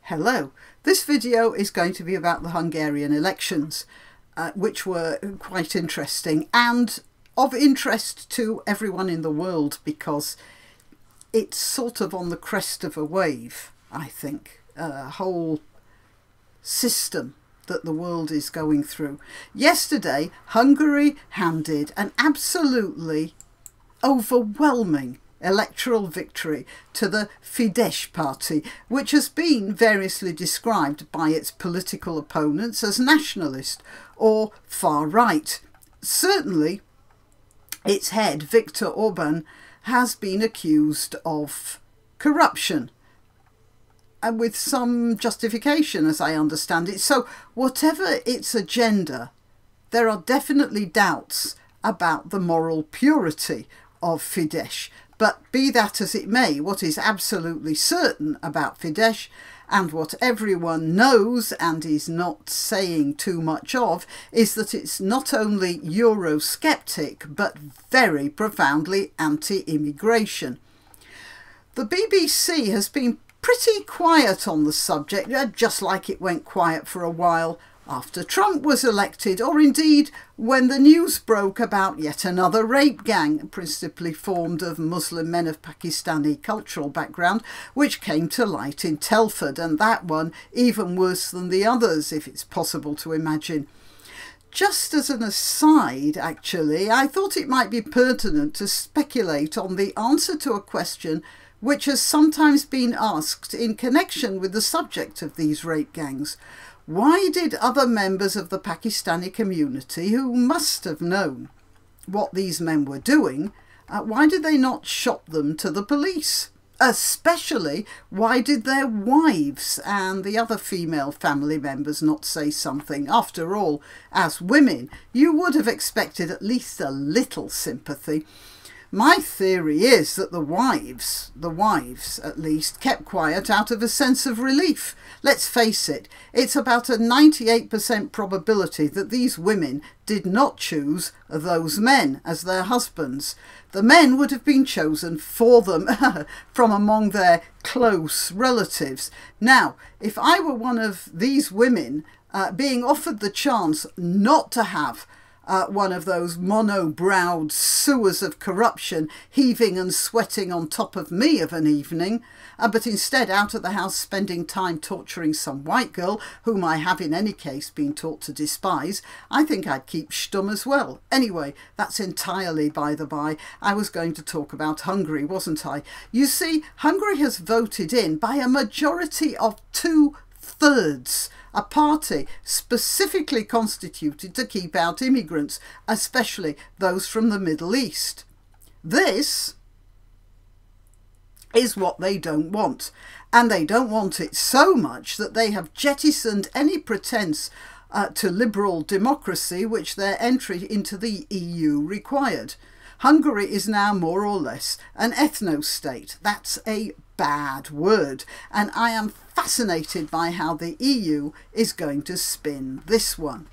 Hello, this video is going to be about the Hungarian elections, which were quite interesting and of interest to everyone in the world because it's sort of on the crest of a wave, I think, a whole system that the world is going through. Yesterday, Hungary handed an absolutely overwhelming electoral victory to the Fidesz party, which has been variously described by its political opponents as nationalist or far-right. Certainly, its head, Viktor Orban, has been accused of corruption, and with some justification, as I understand it. So whatever its agenda, there are definitely doubts about the moral purity of Fidesz. But be that as it may, what is absolutely certain about Fidesz, and what everyone knows and is not saying too much of, is that it's not only Eurosceptic but very profoundly anti-immigration. The BBC has been pretty quiet on the subject, just like it went quiet for a while after Trump was elected, or indeed when the news broke about yet another rape gang, principally formed of Muslim men of Pakistani cultural background, which came to light in Telford, and that one even worse than the others, if it's possible to imagine. Just as an aside, actually, I thought it might be pertinent to speculate on the answer to a question which has sometimes been asked in connection with the subject of these rape gangs. Why did other members of the Pakistani community, who must have known what these men were doing, why did they not shop them to the police? Especially, why did their wives and the other female family members not say something? After all, as women, you would have expected at least a little sympathy. My theory is that the wives at least, kept quiet out of a sense of relief. Let's face it, it's about a 98% probability that these women did not choose those men as their husbands. The men would have been chosen for them from among their close relatives. Now, if I were one of these women being offered the chance not to have one of those mono-browed sewers of corruption heaving and sweating on top of me of an evening, but instead out of the house spending time torturing some white girl whom I have in any case been taught to despise, I think I'd keep stum as well. Anyway, that's entirely by the by. I was going to talk about Hungary, wasn't I? You see, Hungary has voted in by a majority of 2/3 a party specifically constituted to keep out immigrants, especially those from the Middle East. This is what they don't want, and they don't want it so much that they have jettisoned any pretense to liberal democracy which their entry into the EU required. Hungary is now more or less an ethno-state. That's a bad word, and I am fascinated by how the EU is going to spin this one.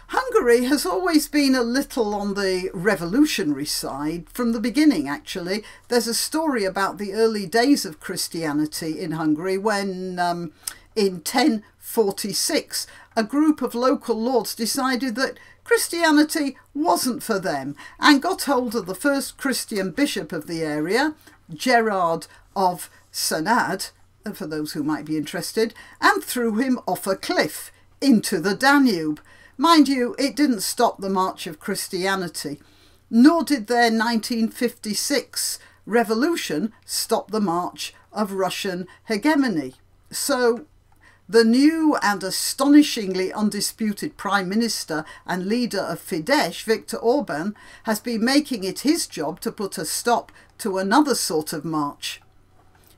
Hungary has always been a little on the revolutionary side from the beginning, actually. There's a story about the early days of Christianity in Hungary when, in 1046, a group of local lords decided that Christianity wasn't for them and got hold of the first Christian bishop of the area, Gerard of Sanad, for those who might be interested, and threw him off a cliff into the Danube. Mind you, it didn't stop the march of Christianity, nor did their 1956 revolution stop the march of Russian hegemony. So the new and astonishingly undisputed Prime Minister and leader of Fidesz, Viktor Orban, has been making it his job to put a stop to another sort of march.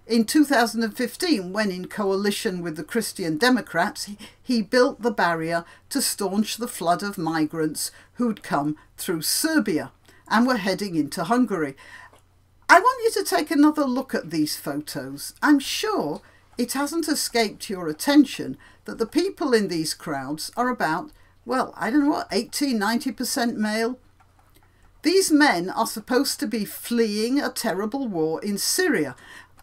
In 2015, when in coalition with the Christian Democrats, he built the barrier to staunch the flood of migrants who'd come through Serbia and were heading into Hungary. I want you to take another look at these photos. I'm sure it hasn't escaped your attention that the people in these crowds are about, well, I don't know what, 80–90% male. These men are supposed to be fleeing a terrible war in Syria,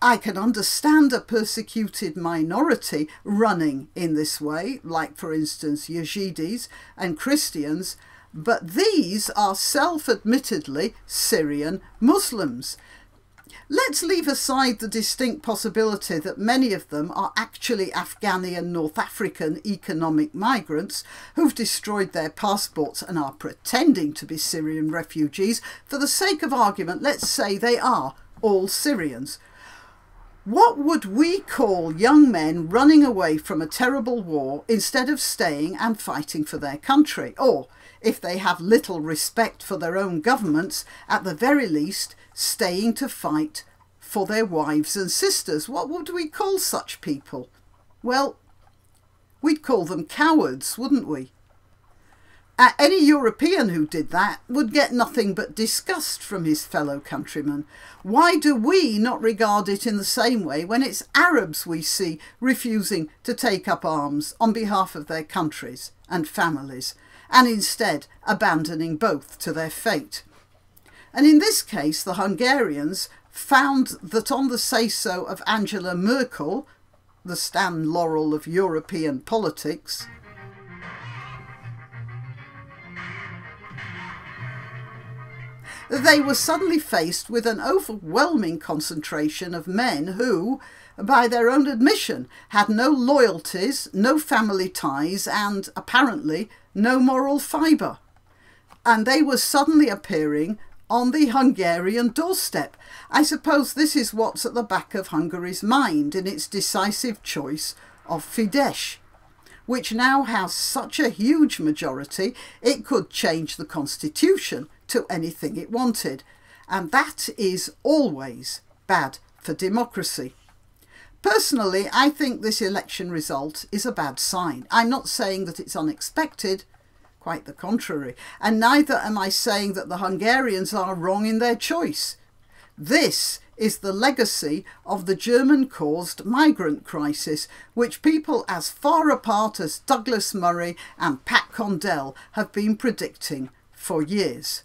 I can understand a persecuted minority running in this way, like for instance Yazidis and Christians, but these are self-admittedly Syrian Muslims. Let's leave aside the distinct possibility that many of them are actually Afghani and North African economic migrants who've destroyed their passports and are pretending to be Syrian refugees. For the sake of argument, let's say they are all Syrians. What would we call young men running away from a terrible war instead of staying and fighting for their country? Or, if they have little respect for their own governments, at the very least, staying to fight for their wives and sisters? What would we call such people? Well, we'd call them cowards, wouldn't we? Any European who did that would get nothing but disgust from his fellow countrymen. Why do we not regard it in the same way when it's Arabs we see refusing to take up arms on behalf of their countries and families, and instead abandoning both to their fate? And in this case, the Hungarians found that on the say-so of Angela Merkel, the Stan Laurel of European politics, they were suddenly faced with an overwhelming concentration of men who, by their own admission, had no loyalties, no family ties, and apparently no moral fibre. And they were suddenly appearing on the Hungarian doorstep. I suppose this is what's at the back of Hungary's mind in its decisive choice of Fidesz, which now has such a huge majority it could change the constitution to anything it wanted. And that is always bad for democracy. Personally, I think this election result is a bad sign. I'm not saying that it's unexpected, quite the contrary. And neither am I saying that the Hungarians are wrong in their choice. This is the legacy of the German-caused migrant crisis, which people as far apart as Douglas Murray and Pat Condell have been predicting for years.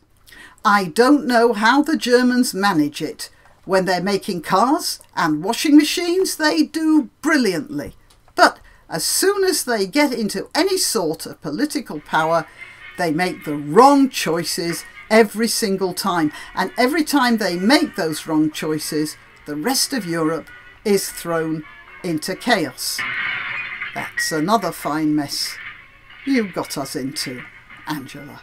I don't know how the Germans manage it. When they're making cars and washing machines, they do brilliantly. But as soon as they get into any sort of political power, they make the wrong choices every single time. And every time they make those wrong choices, the rest of Europe is thrown into chaos. That's another fine mess you got us into, Angela.